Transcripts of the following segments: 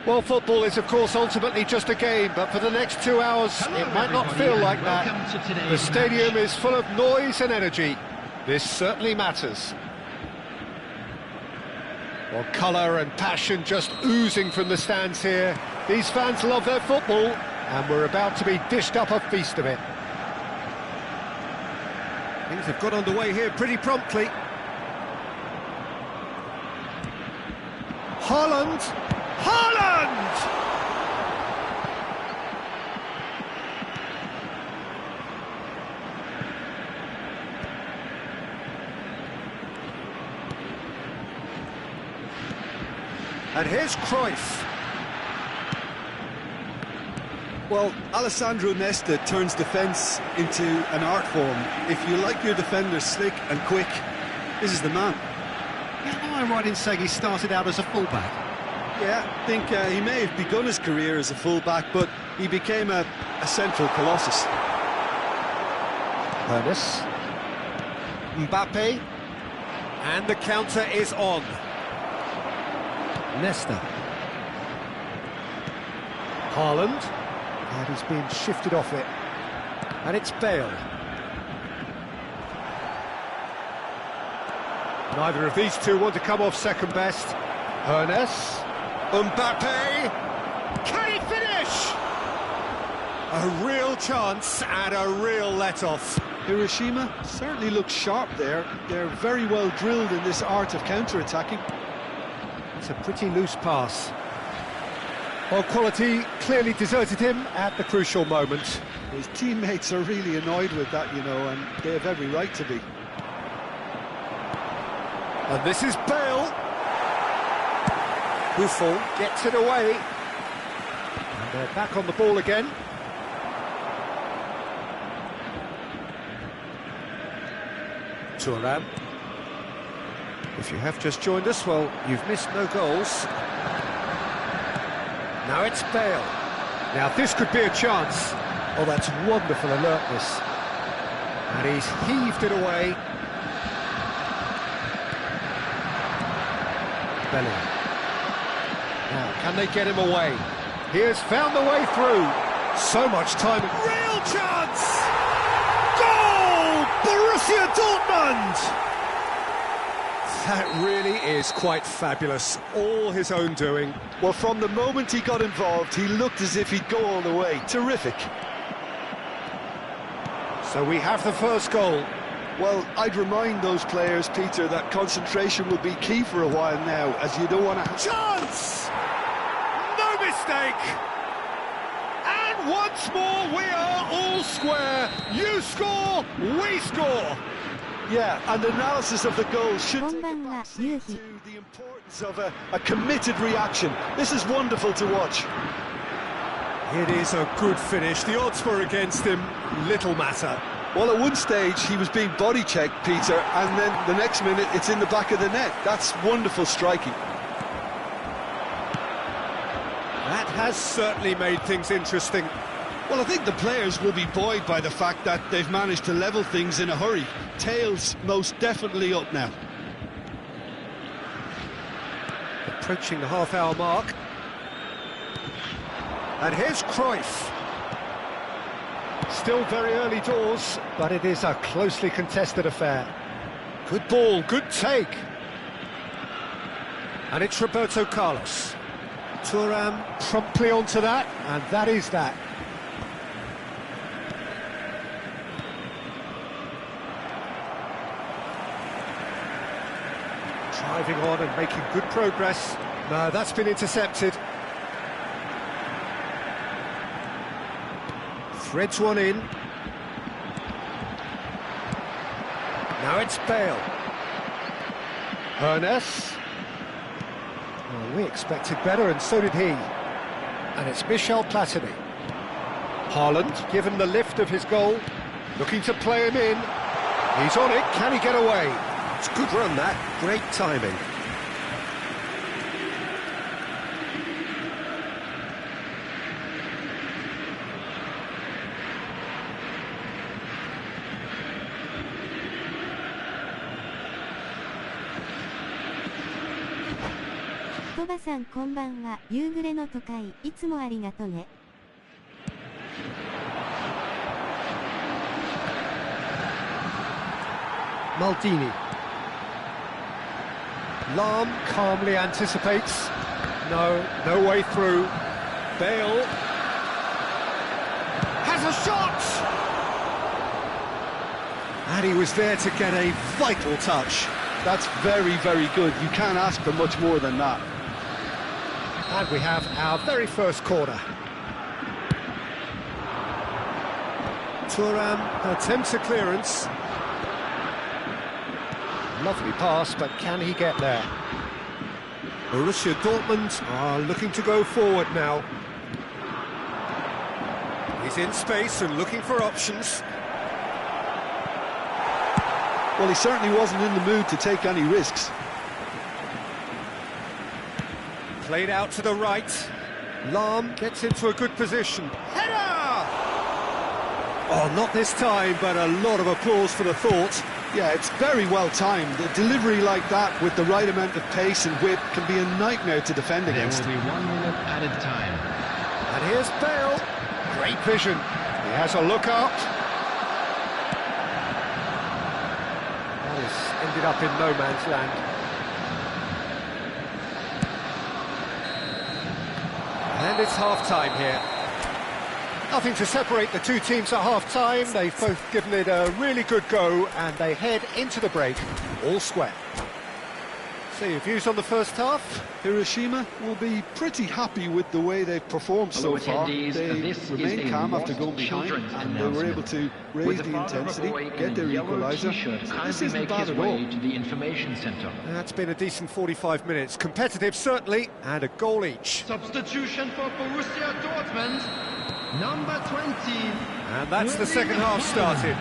Well, football is, of course, ultimately just a game, but for the next 2 hours, it might not feel like that. The stadium is full of noise and energy. This certainly matters. Well, colour and passion just oozing from the stands here. These fans love their football, and we're about to be dished up a feast of it. Things have got underway here pretty promptly. Haaland! Haaland! And here's Cruyff. Well, Alessandro Nesta turns defence into an art form. If you like your defenders slick and quick, this is the man. Am I right in saying he started out as a fullback? Yeah, I think he may have begun his career as a fullback, but he became a central colossus. Ernest. Mbappe. And the counter is on. Nesta. Haaland. And he's being shifted off it. And it's Bale. Neither of these two want to come off second best. Ernest. Mbappe. Can he finish? A real chance and a real let-off. Hiroshima certainly looks sharp there. They're very well drilled in this art of counter-attacking. It's a pretty loose pass. Well, quality clearly deserted him at the crucial moment. His teammates are really annoyed with that, you know, and they have every right to be. And this is Bale. Buffon gets it away. And they're back on the ball again. Thuram. If you have just joined us, well, you've missed no goals. Now it's Bale. Now this could be a chance. Oh, that's wonderful alertness. And he's heaved it away. Bellingham. Now, can they get him away? He has found the way through. So much time. Real chance! Goal! Borussia Dortmund! That really is quite fabulous. All his own doing. Well, from the moment he got involved, he looked as if he'd go all the way. Terrific. So we have the first goal. Well, I'd remind those players, Peter, that concentration will be key for a while now, as you don't want to... Chance! No mistake! And once more, we are all square. You score, we score. Yeah, and analysis of the goal should take a backseat to the importance of a committed reaction. This is wonderful to watch. It is a good finish. The odds were against him. Little matter. Well, at one stage, he was being body-checked, Peter, and then the next minute, it's in the back of the net. That's wonderful striking. That has certainly made things interesting. Well, I think the players will be buoyed by the fact that they've managed to level things in a hurry. Tails most definitely up now. Approaching the half-hour mark. And here's Cruyff. Still very early doors, but it is a closely contested affair. Good ball, good take. And it's Roberto Carlos. Thuram promptly onto that, and that is that. Driving on and making good progress. No, that's been intercepted. Threads one in. Now it's Bale. Ernest. Well, we expected better, and so did he. And it's Michel Platini. Haaland, given the lift of his goal, looking to play him in. He's on it, can he get away? It's a good run, that. Great timing. 言葉さんこんばんは。夕暮れの都会、いつもありがとね。Maldini. Lahm calmly anticipates. No way through. Bale has a shot! And he was there to get a vital touch. That's very, very good. You can't ask for much more than that. And we have our very first corner. Thuram attempts a clearance. Lovely pass, but can he get there? Borussia Dortmund are looking to go forward now. He's in space and looking for options. Well, he certainly wasn't in the mood to take any risks. Played out to the right. Lahm gets into a good position. Header! Oh, not this time, but a lot of applause for the thought. Yeah, it's very well timed. A delivery like that with the right amount of pace and whip can be a nightmare to defend against. There will be 1 minute added time. And here's Bale. Great vision. He has a look up. That has ended up in no man's land. And it's half-time here. Nothing to separate the two teams at half-time. They've both given it a really good go, and they head into the break all square. So your views on the first half? Hiroshima will be pretty happy with the way they've performed so far. They remained calm after going behind, and they were able to raise the intensity, get their equaliser. So this isn't bad at all. To the information center. That's been a decent 45 minutes. Competitive, certainly, and a goal each. Substitution for Borussia Dortmund. Number 20. And that's the second half started.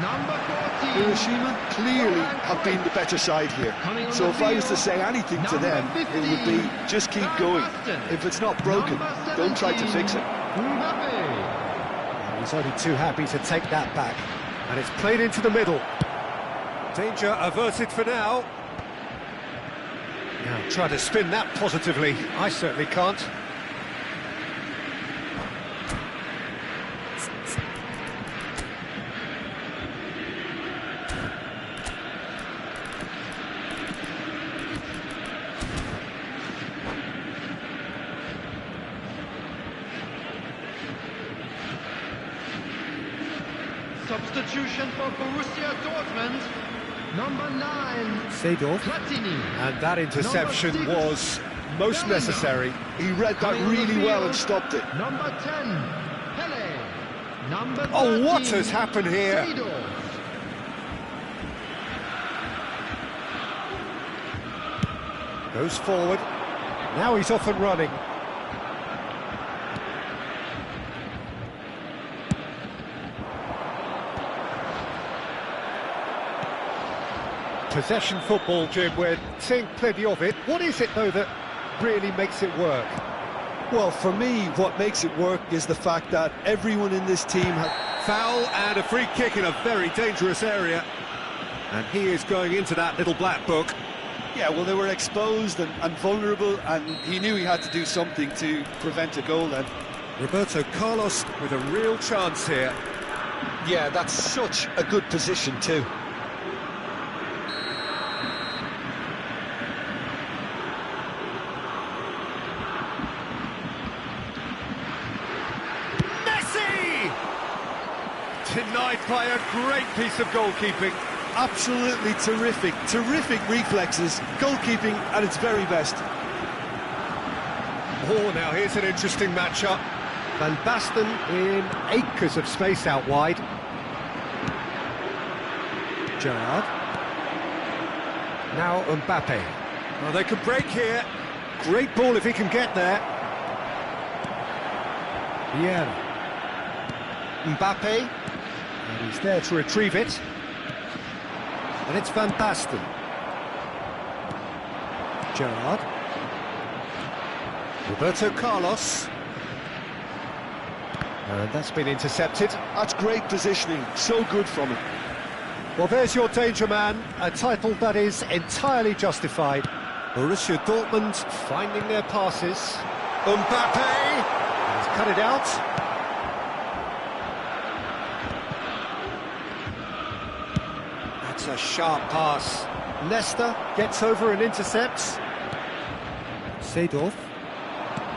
Number 14. Hiroshima clearly have been the better side here. So if I was to say anything to them, it would be just keep going. If it's not broken, don't try to fix it. He's only too happy to take that back. And it's played into the middle. Danger averted for now. Now try to spin that positively. I certainly can't. Substitution for Borussia Dortmund. Number 9. Seedorf. Platini. And that interception was most necessary. He read that really well and stopped it. Number 10. Pele. Number 13. Oh, what has happened here? Seedorf. Goes forward. Now he's off and running. Possession football, Jim, we're seeing plenty of it. What is it, though, that really makes it work? Well, for me, what makes it work is the fact that everyone in this team has... Foul and a free kick in a very dangerous area. And he is going into that little black book. Yeah, well, they were exposed and vulnerable, and he knew he had to do something to prevent a goal then. Roberto Carlos with a real chance here. Yeah, that's such a good position too. Denied by a great piece of goalkeeping. Absolutely terrific, terrific reflexes. Goalkeeping at its very best. Oh, now here's an interesting matchup. Van Basten in acres of space out wide. Gerrard. Now Mbappe. Well, they could break here. Great ball if he can get there. Vieira. Mbappe. And he's there to retrieve it. And it's Van Basten. Gerrard. Roberto Carlos. And that's been intercepted. That's great positioning, so good from him. Well, there's your danger man, a title that is entirely justified. Borussia Dortmund finding their passes. Mbappe! He's cut it out. That's a sharp pass. Leicester gets over and intercepts. Seedorf.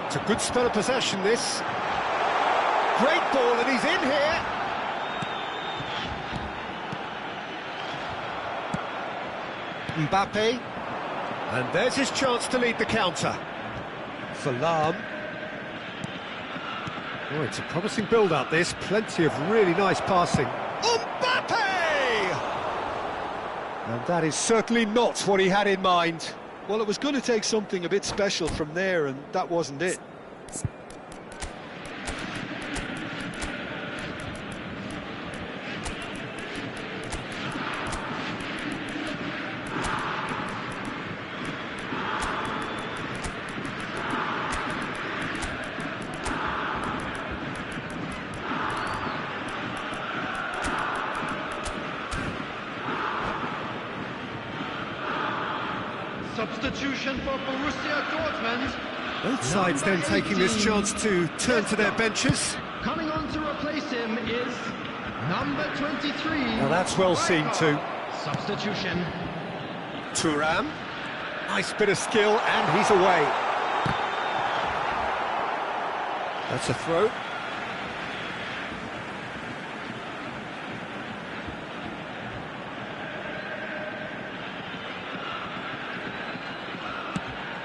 It's a good spell of possession, this. Great ball, and he's in here. Mbappe. And there's his chance to lead the counter. Salam. Oh, it's a promising build-up, this. Plenty of really nice passing. Mbappe! And that is certainly not what he had in mind. Well, it was going to take something a bit special from there, and that wasn't it. Substitution for Borussia Dortmund. Both sides then taking this chance to turn to their benches. Coming on to replace him is number 23. Now that's well seen too. Substitution. Thuram. Nice bit of skill, and he's away. That's a throw.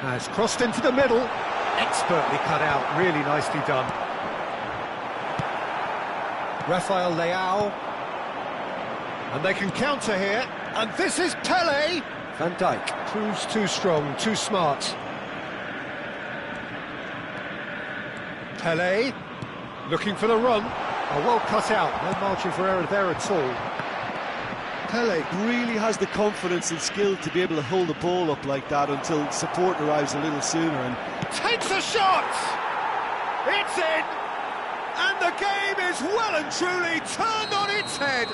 Has crossed into the middle, expertly cut out, really nicely done. Rafael Leao, and they can counter here, and this is Pele. Van Dijk proves too strong, too smart. Pele, looking for the run, well cut out, no margin for error there at all. Pele really has the confidence and skill to be able to hold the ball up like that until support arrives a little sooner. And takes a shot! It's in! And the game is well and truly turned on its head!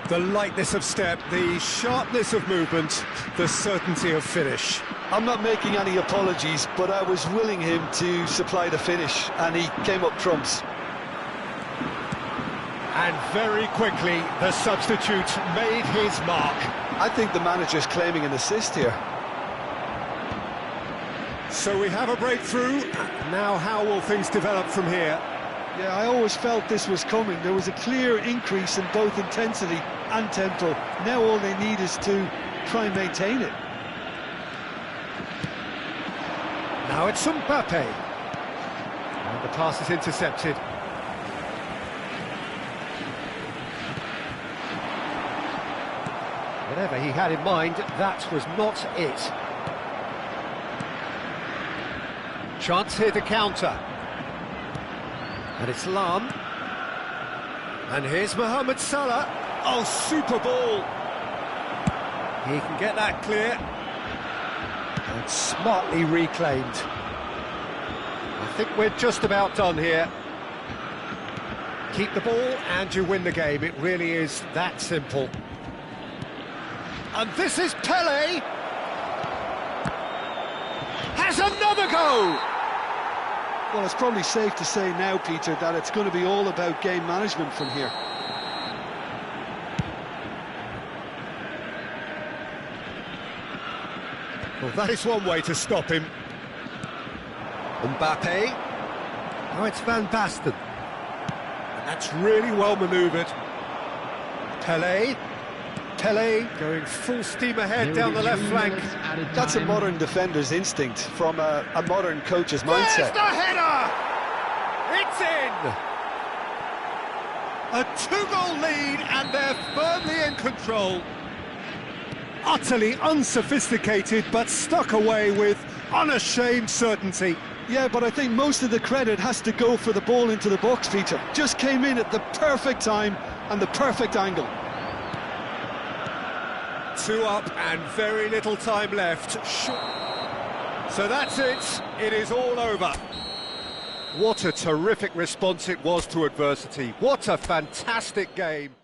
The lightness of step, the sharpness of movement, the certainty of finish. I'm not making any apologies, but I was willing him to supply the finish, and he came up trumps. And very quickly, the substitute made his mark. I think the manager's claiming an assist here. So we have a breakthrough. Now how will things develop from here? Yeah, I always felt this was coming. There was a clear increase in both intensity and tempo. Now all they need is to try and maintain it. Now it's Mbappe. And the pass is intercepted. Whatever he had in mind, that was not it. Chance here to counter. And it's Lam. And here's Mohamed Salah. Oh, super ball. He can get that clear. And smartly reclaimed. I think we're just about done here. Keep the ball and you win the game. It really is that simple. And this is Pele. Has another go! Well, it's probably safe to say now, Peter, that it's going to be all about game management from here. Well, that is one way to stop him. Mbappe. Now it's Van Basten. And that's really well manoeuvred. Pele. Pele going full steam ahead down the left flank. That's a modern defender's instinct from a modern coach's mindset. There's the header! It's in! A two-goal lead and they're firmly in control. Utterly unsophisticated but stuck away with unashamed certainty. Yeah, but I think most of the credit has to go for the ball into the box, Peter. Just came in at the perfect time and the perfect angle. 2 up and very little time left. So that's it. It is all over. What a terrific response it was to adversity. What a fantastic game.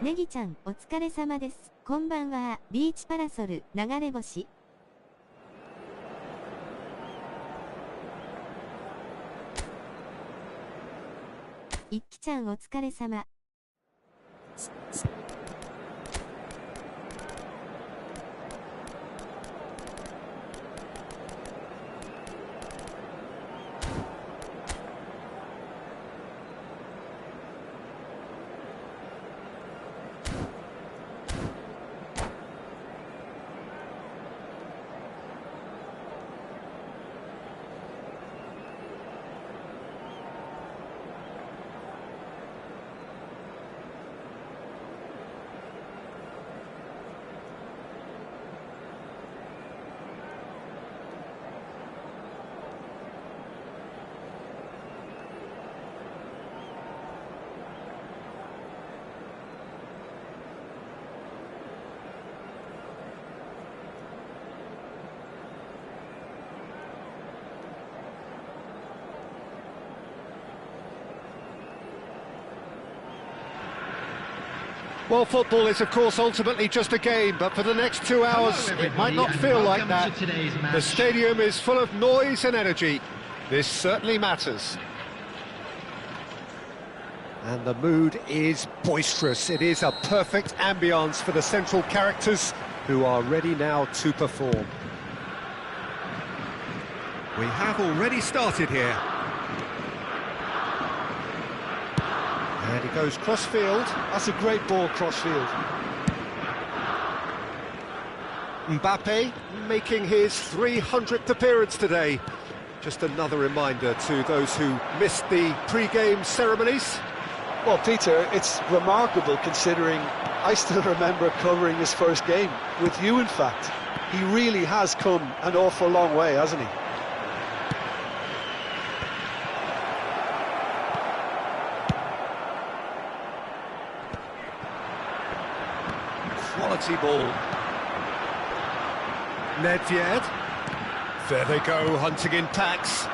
ネギちゃん、お疲れ様です。こんばんは。ビーチパラソル、流れ星。一輝ちゃん、お疲れ様。Well, football is, of course, ultimately just a game, but for the next 2 hours, it might not feel like that. The stadium is full of noise and energy. This certainly matters. And the mood is boisterous. It is a perfect ambience for the central characters who are ready now to perform. We have already started here. And he goes cross-field. That's a great ball cross-field. Mbappe making his 300th appearance today. Just another reminder to those who missed the pre-game ceremonies. Well, Peter, it's remarkable considering I still remember covering his first game, with you in fact. He really has come an awful long way, hasn't he? Quality ball. Nedved. There they go, hunting in packs.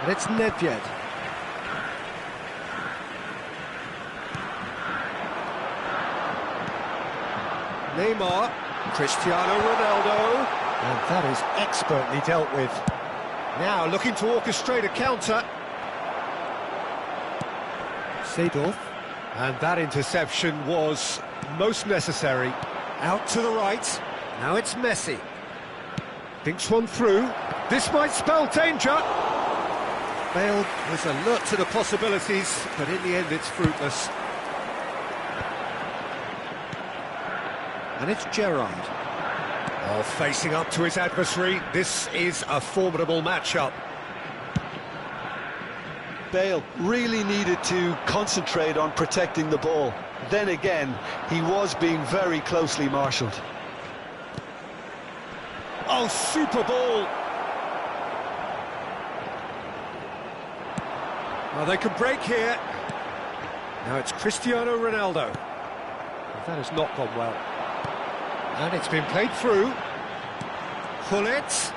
And it's Nedved. Neymar. Cristiano Ronaldo. And that is expertly dealt with. Now looking to orchestrate a counter. Seedorf. And that interception was most necessary. Out to the right. Now it's Messi. Thinks one through. This might spell danger. Bale was alert to the possibilities, but in the end it's fruitless. And it's Gerrard. Oh, facing up to his adversary. This is a formidable matchup. Bale really needed to concentrate on protecting the ball. Then again, he was being very closely marshalled. Oh, super ball! Well, they can break here. Now it's Cristiano Ronaldo. That has not gone well. And it's been played through. Gullit.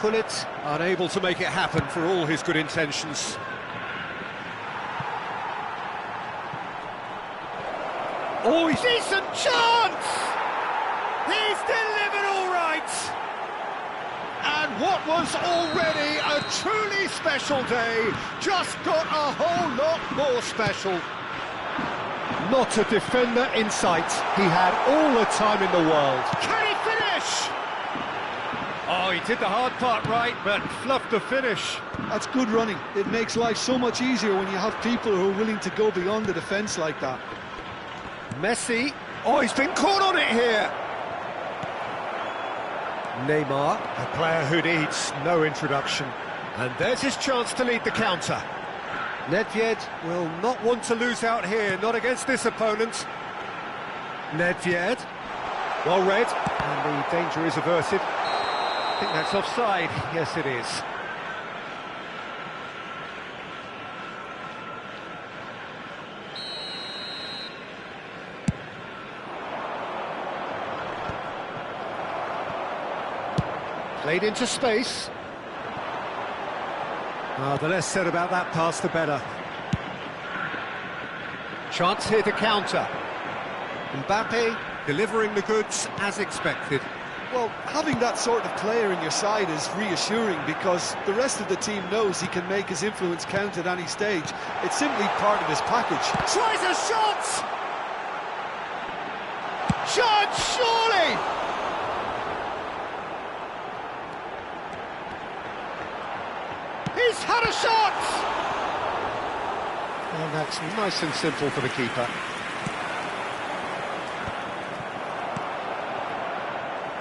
Gullit unable to make it happen for all his good intentions. Oh, decent chance! He's delivered all right! And what was already a truly special day just got a whole lot more special. Not a defender in sight. He had all the time in the world. Can he finish? Oh, he did the hard part right, but fluffed the finish. That's good running. It makes life so much easier when you have people who are willing to go beyond the defence like that. Messi. Oh, he's been caught on it here. Neymar, a player who needs no introduction. And there's his chance to lead the counter. Nedved will not want to lose out here, not against this opponent. Nedved, well read, and the danger is averted. I think that's offside. Yes, it is. Played into space. The less said about that pass, the better. Chance here to counter. Mbappe delivering the goods as expected. Well, having that sort of player in your side is reassuring because the rest of the team knows he can make his influence count at any stage. It's simply part of his package. Tries a shot! Shot, surely! He's had a shot! And that's nice and simple for the keeper.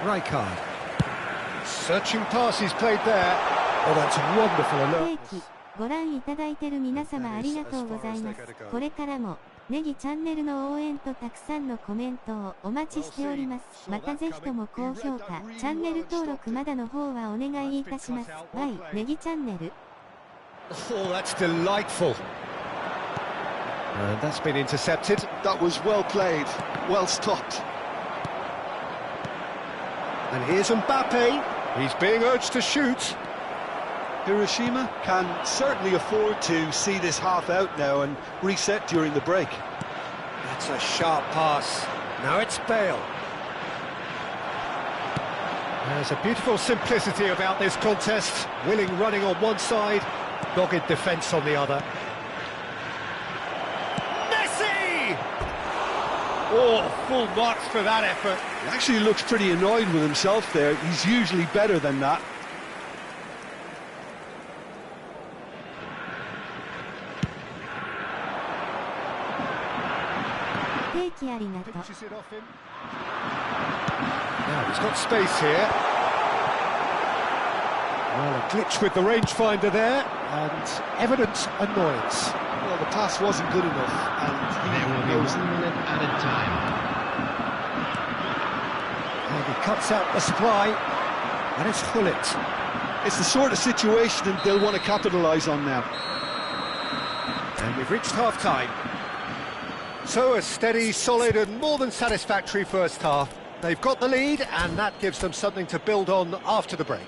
Rijkaard. Searching pass he's played there. Oh, that's wonderful alert. ご覧いただいてる皆様ありがとうございます。これからもネギチャンネルの応援とたくさんのコメントをお待ちしております。またぜひとも高評価、チャンネル登録まだの方はお願いいたします。ネギチャンネル。Oh, that's delightful. And that's been intercepted. That was well played, well stopped. And here's Mbappe. He's being urged to shoot. Hiroshima can certainly afford to see this half out now and reset during the break. That's a sharp pass. Now it's Bale. There's a beautiful simplicity about this contest. Willing running on one side, dogged defence on the other. Messi! Oh, full marks for that effort. He actually looks pretty annoyed with himself there. He's usually better than that. Pinches it off him. Now he's got space here. Well, a glitch with the rangefinder there, and evident annoyance. Well, the pass wasn't good enough, and he knows it. Added time. And he cuts out the supply, and it's Hullet. It's the sort of situation that they'll want to capitalise on now. And we've reached half-time. So a steady, solid and more than satisfactory first half. They've got the lead and that gives them something to build on after the break.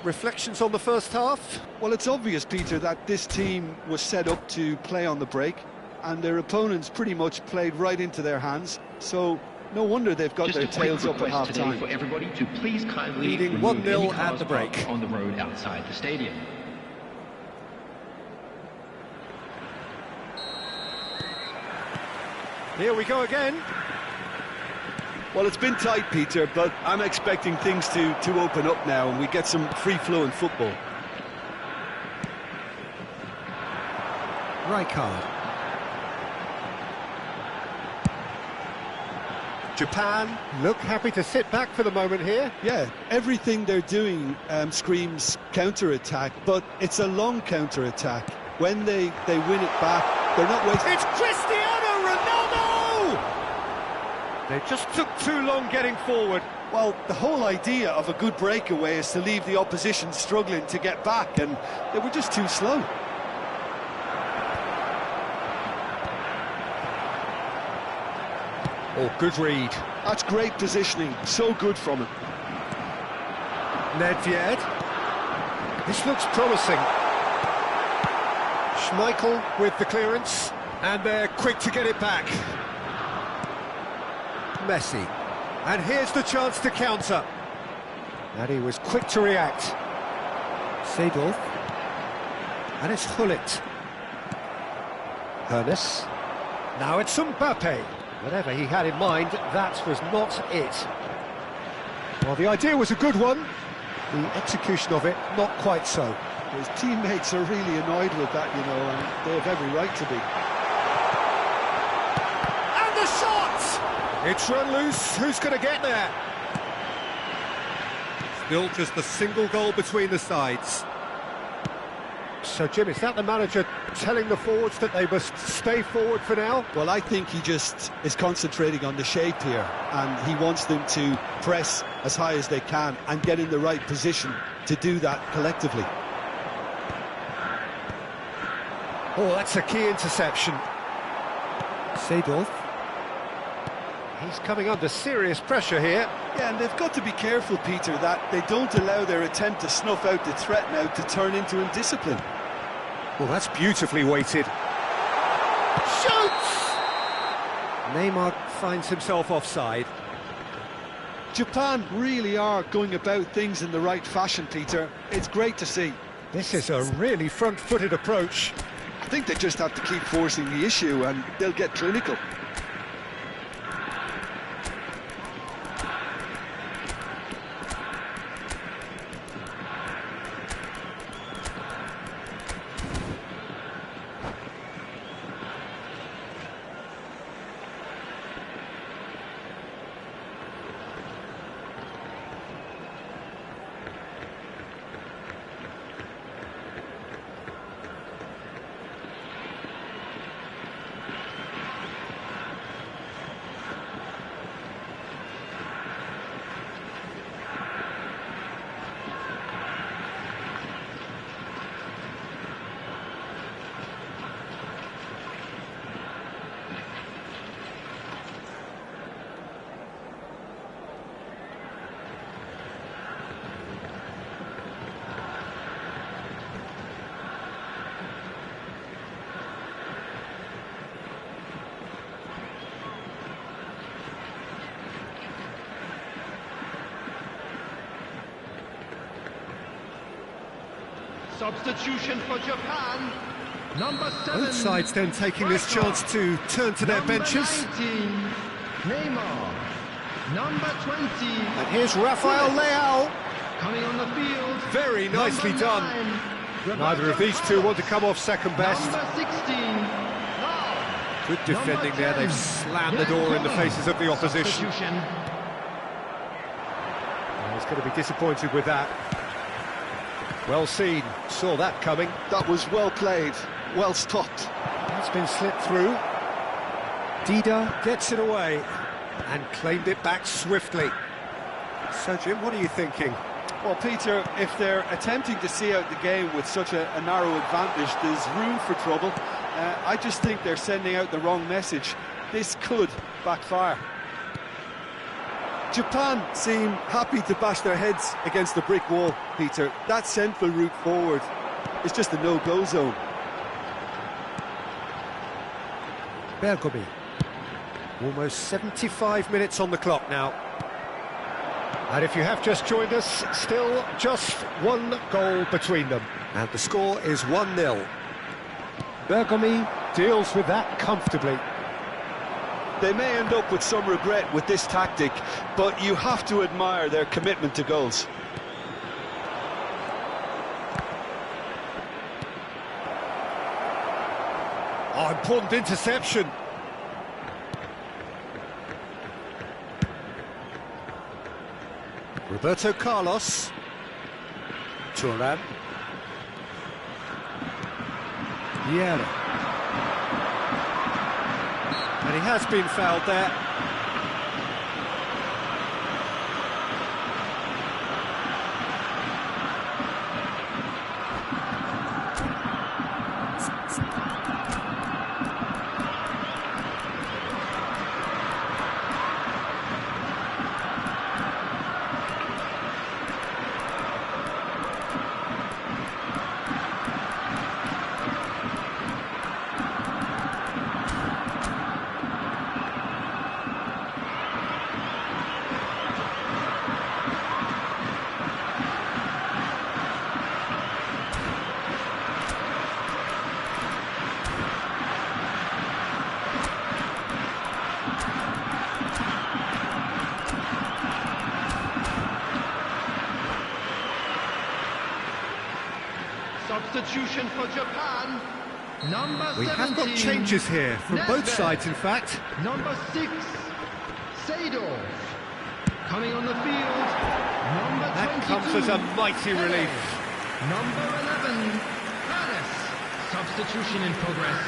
Reflections on the first half? Well, it's obvious, Peter, that this team was set up to play on the break and their opponents pretty much played right into their hands. So no wonder they've got their tails up at half-time. For everybody to please kindly leading 1-0 at the break. On the road outside the stadium. Here we go again. Well, it's been tight, Peter, but I'm expecting things to open up now and we get some free-flowing football. Rijkaard. Japan look happy to sit back for the moment here. Yeah, everything they're doing screams counter-attack, but it's a long counter-attack. When they win it back, they're not wasting... It's Cristiano Ronaldo! They just took too long getting forward. Well, the whole idea of a good breakaway is to leave the opposition struggling to get back, and they were just too slow. Oh, good read. That's great positioning, so good from him. Nedved. This looks promising. Schmeichel with the clearance, and they're quick to get it back. Messi. And here's the chance to counter. And he was quick to react. Seedorf. And it's Hullet. Hernes. Now it's Mbappe. Whatever he had in mind, that was not it. Well, the idea was a good one. The execution of it, not quite so. His teammates are really annoyed with that, you know, and they have every right to be. And the shot! It's run loose. Who's going to get there? Still just a single goal between the sides. So, Jim, is that the manager telling the forwards that they must stay forward for now? Well, I think he just is concentrating on the shape here, and he wants them to press as high as they can and get in the right position to do that collectively. Oh, that's a key interception. Seedorf. He's coming under serious pressure here. Yeah, and they've got to be careful, Peter, that they don't allow their attempt to snuff out the threat now to turn into indiscipline. Well, that's beautifully weighted. Shoots! Neymar finds himself offside. Japan really are going about things in the right fashion, Peter. It's great to see. This is a really front-footed approach. I think they just have to keep forcing the issue and they'll get clinical. Substitution for Japan. Number 7. Both sides then taking this chance to turn to their benches. 19, Neymar. Number 20. And here's Rafael Leao. Coming on the field. Very nicely Number done. 9, Neither of these two want to come off second best. Number 16. Good defending there. They've slammed the door in the faces of the opposition. Substitution. He's going to be disappointed with that. Well seen, saw that coming. That was well played, well stopped. That's been slipped through. Dida gets it away and claimed it back swiftly. So, Jim, what are you thinking? Well, Peter, if they're attempting to see out the game with such a narrow advantage, there's room for trouble. I just think they're sending out the wrong message. This could backfire. Japan seem happy to bash their heads against the brick wall, Peter. That central route forward is just a no-go zone. Bergomi. Almost 75 minutes on the clock now. And if you have just joined us, still just one goal between them. And the score is 1-0. Bergomi deals with that comfortably. They may end up with some regret with this tactic, but you have to admire their commitment to goals. Oh, important interception. Roberto Carlos. Thuram. Vieira. And he has been fouled there. Substitution for Japan. Number 17. We have got changes here from both sides, in fact. Number 6, Seedorf. Coming on the field. Number 22. That comes as a mighty relief. Number 11, Paris. Substitution in progress.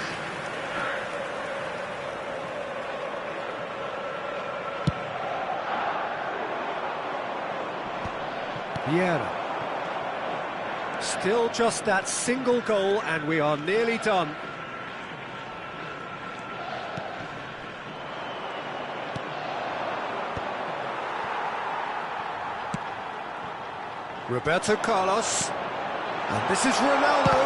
Vieira. Still just that single goal and we are nearly done. Roberto Carlos. And this is Ronaldo.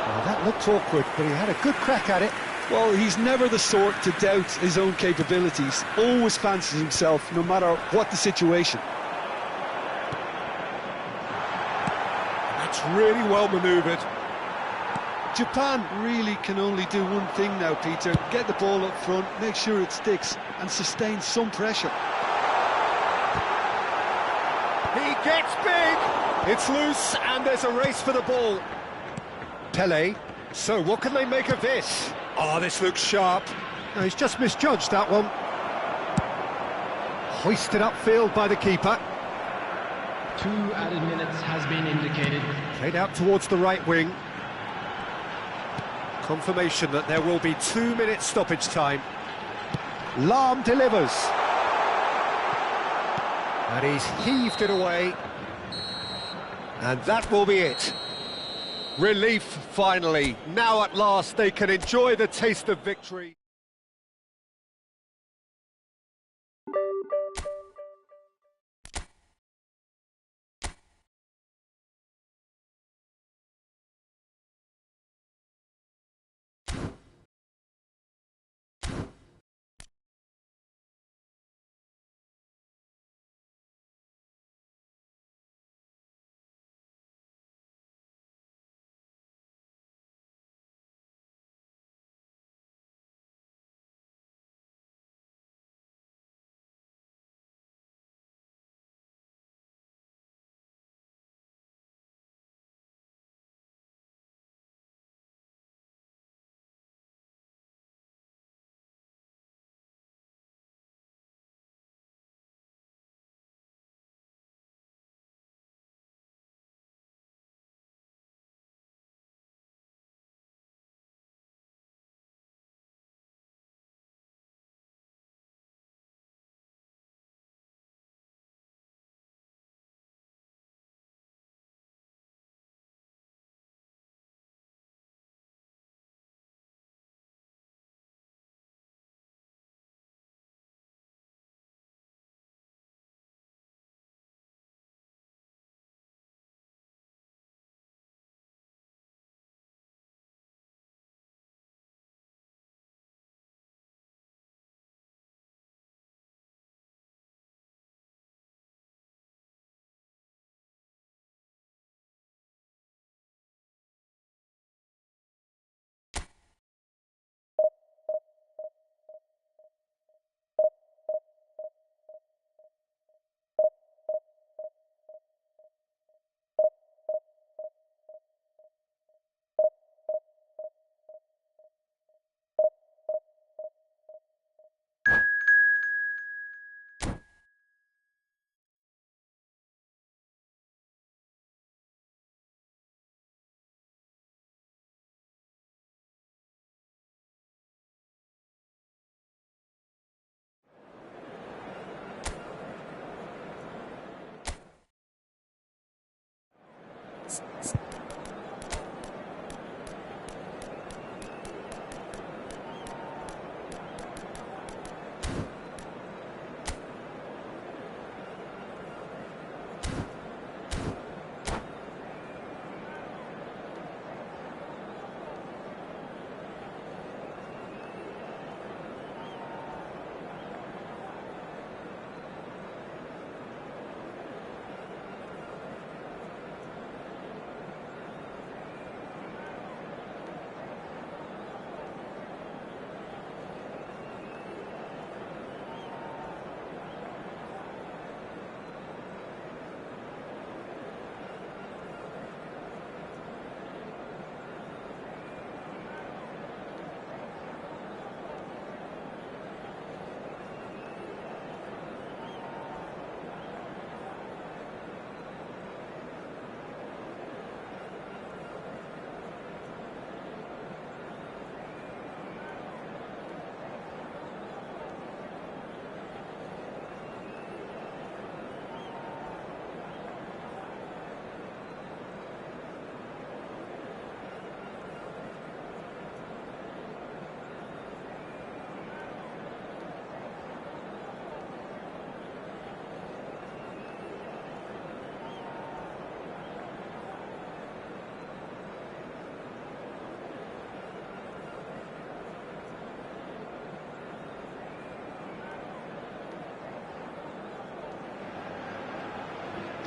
Well, That looked awkward, but he had a good crack at it. Well, he's never the sort to doubt his own capabilities. Always fancies himself, no matter what the situation. That's really well manoeuvred. Japan really can only do one thing now, Peter. Get the ball up front, make sure it sticks, and sustain some pressure. He gets big! It's loose, and there's a race for the ball. Pele. So, what can they make of this? Oh, this looks sharp. No, he's just misjudged that one. Hoisted upfield by the keeper. 2 added minutes has been indicated. Played out towards the right wing. Confirmation that there will be 2 minutes stoppage time. Lahm delivers. And he's heaved it away. And that will be it. Relief, finally. Now at last they can enjoy the taste of victory.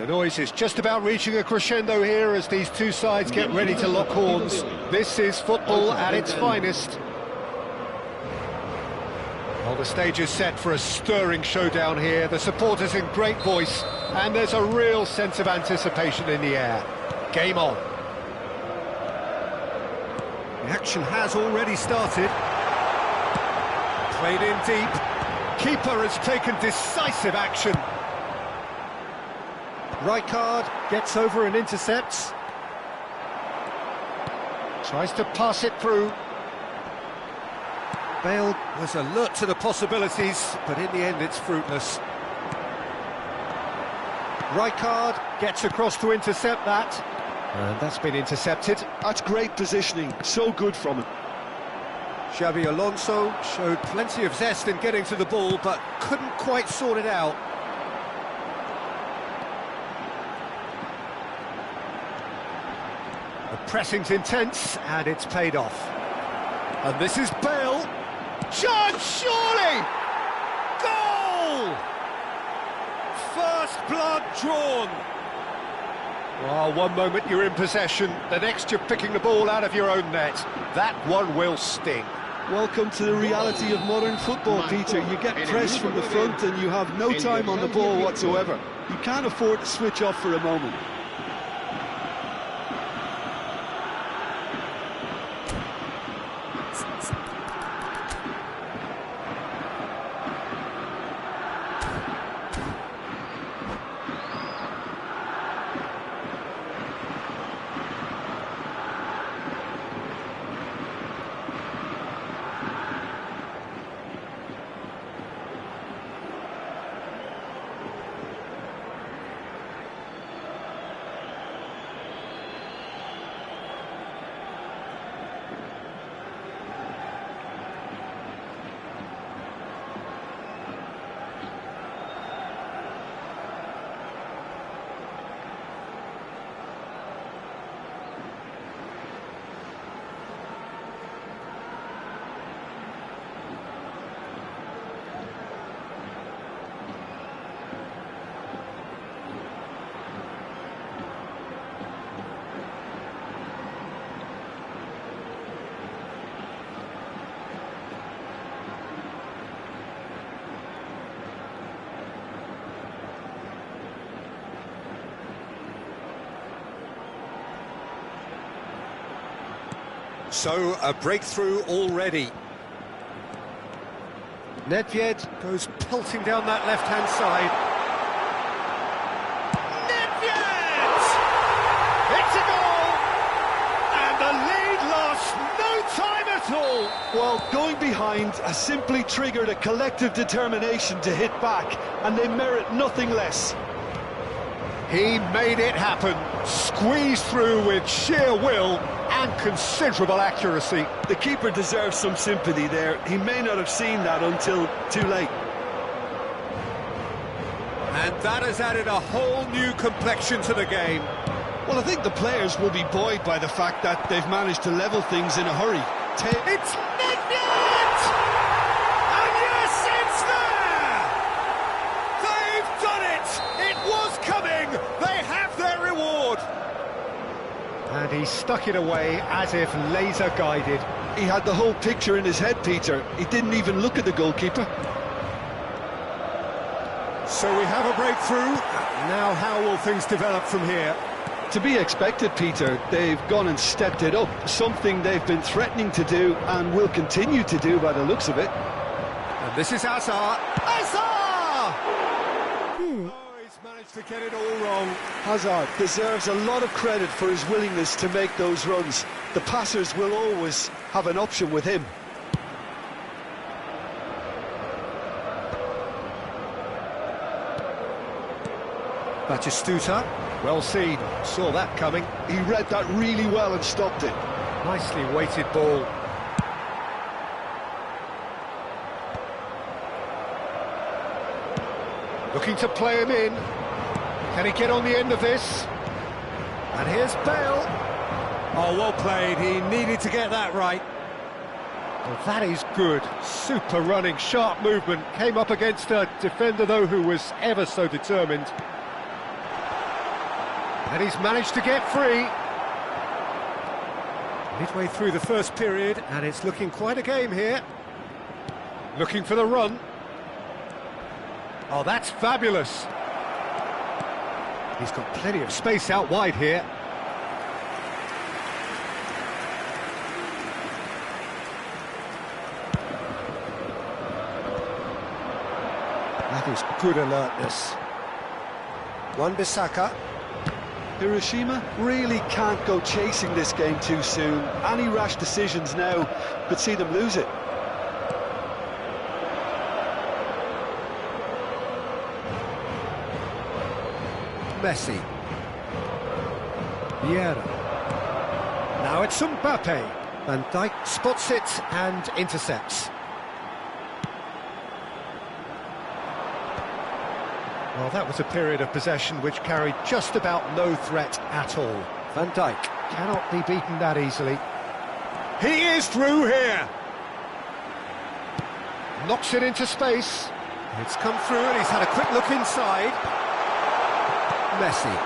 The noise is just about reaching a crescendo here as these two sides get ready to lock horns. This is football at its finest. Well, the stage is set for a stirring showdown here. The supporters in great voice, and there's a real sense of anticipation in the air. Game on. The action has already started. Played in deep. Keeper has taken decisive action. Rijkaard gets over and intercepts. Tries to pass it through. Bale was alert to the possibilities, but in the end it's fruitless. Rijkaard gets across to intercept that. And that's been intercepted. That's great positioning, so good from him. Xabi Alonso showed plenty of zest in getting to the ball, but couldn't quite sort it out. The pressing's intense, and it's paid off. And this is Bale. Chance, surely! Goal! First blood drawn. Well, one moment you're in possession, the next you're picking the ball out of your own net. That one will sting. Welcome to the reality of modern football, Peter. You get pressed from the front and you have no time on the ball whatsoever. You can't afford to switch off for a moment. So, a breakthrough already. Nedved goes pelting down that left-hand side. Nedved! It's a goal! And the lead lasts no time at all! Well, going behind has simply triggered a collective determination to hit back, and they merit nothing less. He made it happen, squeezed through with sheer will and considerable accuracy. The keeper deserves some sympathy there. He may not have seen that until too late. And that has added a whole new complexion to the game. Well, I think the players will be buoyed by the fact that they've managed to level things in a hurry. It's Nedved! And yes, it's there! They've done it! It was coming! They have their reward! And he stuck it away as if laser-guided. He had the whole picture in his head, Peter. He didn't even look at the goalkeeper. So we have a breakthrough. Now how will things develop from here? To be expected, Peter. They've gone and stepped it up, something they've been threatening to do and will continue to do by the looks of it. And this is Hazard. Hazard! Oh, he's managed to get it all wrong. Hazard deserves a lot of credit for his willingness to make those runs. The passers will always have an option with him. Batistuta, well seen, saw that coming. He read that really well and stopped it. Nicely weighted ball. Looking to play him in. Can he get on the end of this? And here's Bale. Oh, well played, he needed to get that right. Well, that is good, super running, sharp movement. Came up against a defender, though, who was ever so determined. And he's managed to get free. Midway through the first period, and it's looking quite a game here. Looking for the run. Oh, that's fabulous. He's got plenty of space out wide here. That is good alertness. Wan-Bissaka. Hiroshima really can't go chasing this game too soon. Any rash decisions now could see them lose it. Messi. Vieira. Now it's Mbappe. Van Dijk spots it and intercepts. Well, that was a period of possession which carried just about no threat at all. Van Dijk cannot be beaten that easily. He is through here! Knocks it into space. It's come through and he's had a quick look inside. Messi.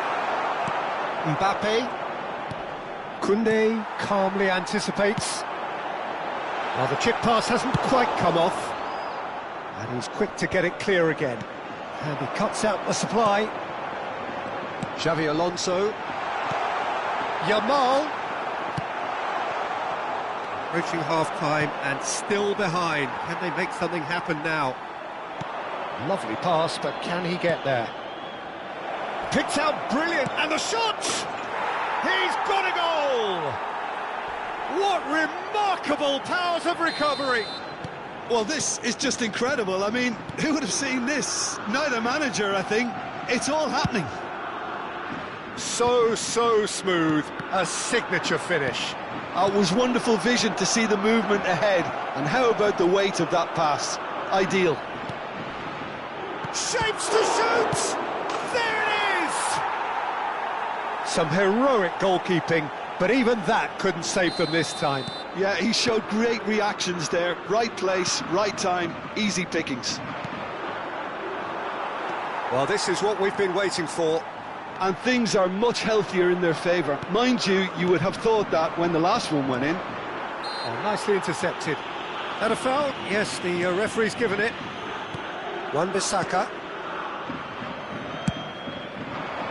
Mbappe. Koundé calmly anticipates. Well, the chip pass hasn't quite come off. And he's quick to get it clear again. And he cuts out the supply. Xavi Alonso. Yamal. Approaching half-time and still behind. Can they make something happen now? Lovely pass, but can he get there? Picked out brilliant, and the shot! He's got a goal! What remarkable powers of recovery! Well, this is just incredible. I mean, who would have seen this? Neither manager, I think. It's all happening. So smooth. A signature finish. It was wonderful vision to see the movement ahead. And how about the weight of that pass? Ideal. Shapes to shoot! There it is! Some heroic goalkeeping, but even that couldn't save them this time. Yeah, he showed great reactions there. Right place, right time, easy pickings. Well, this is what we've been waiting for. And things are much healthier in their favour. Mind you, you would have thought that when the last one went in. Oh, nicely intercepted. That a foul? Yes, the referee's given it. Wan-Bissaka.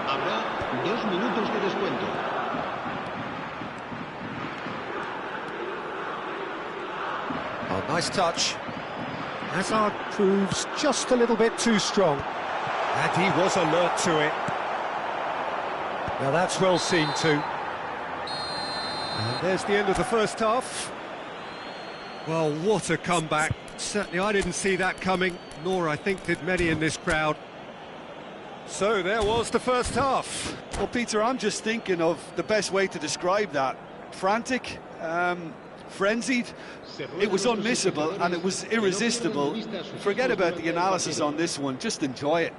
Habrá 2 minutos de descuento. Oh, nice touch. Hazard proves just a little bit too strong. And he was alert to it. Now that's well seen too. And there's the end of the first half. Well, what a comeback. Certainly I didn't see that coming, nor I think did many in this crowd. So there was the first half. Well, Peter, I'm just thinking of the best way to describe that. Frantic, frenzied. It was unmissable and it was irresistible. Forget about the analysis on this one, just enjoy it.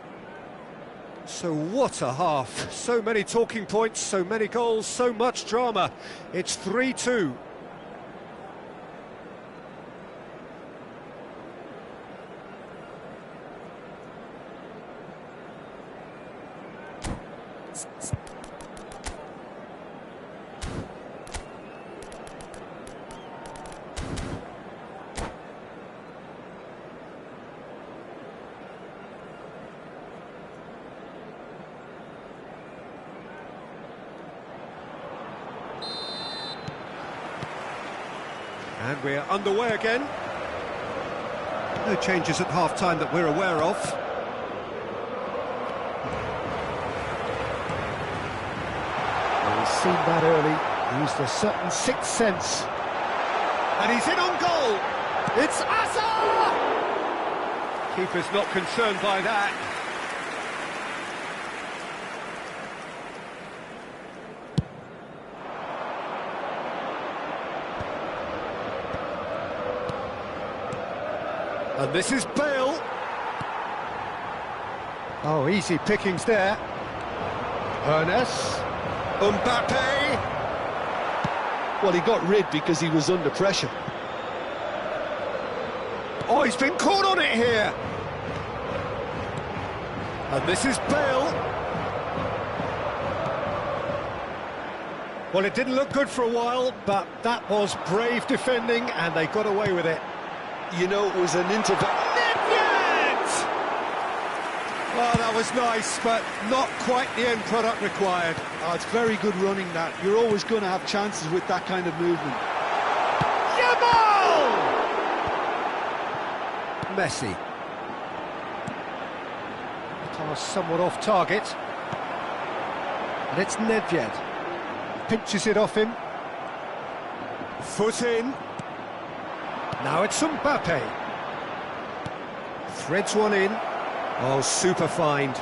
So what a half. So many talking points, so many goals, so much drama. It's 3-2. And we're underway again. No changes at half-time that we're aware of. Well, he's seen that early, used a certain sixth sense. And he's in on goal! It's Asa! Keeper's not concerned by that. And this is Bale. Oh, easy pickings there. Ernest. Mbappe. Well, he got rid because he was under pressure. Oh, he's been caught on it here. And this is Bale. Well, it didn't look good for a while, but that was brave defending, and they got away with it. You know, it was an intervention. Oh, that was nice, but not quite the end product required. Oh, it's very good running, that. You're always going to have chances with that kind of movement. Jamal! Messi. Pass somewhat off target. And it's Nedved. Pinches it off him. Foot in. Now it's Mbappe. Threads one in. Oh, super find.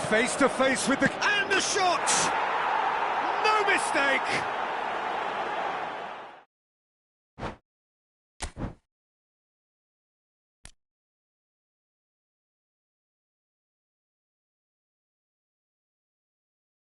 Face to face with the... And the shot! No mistake!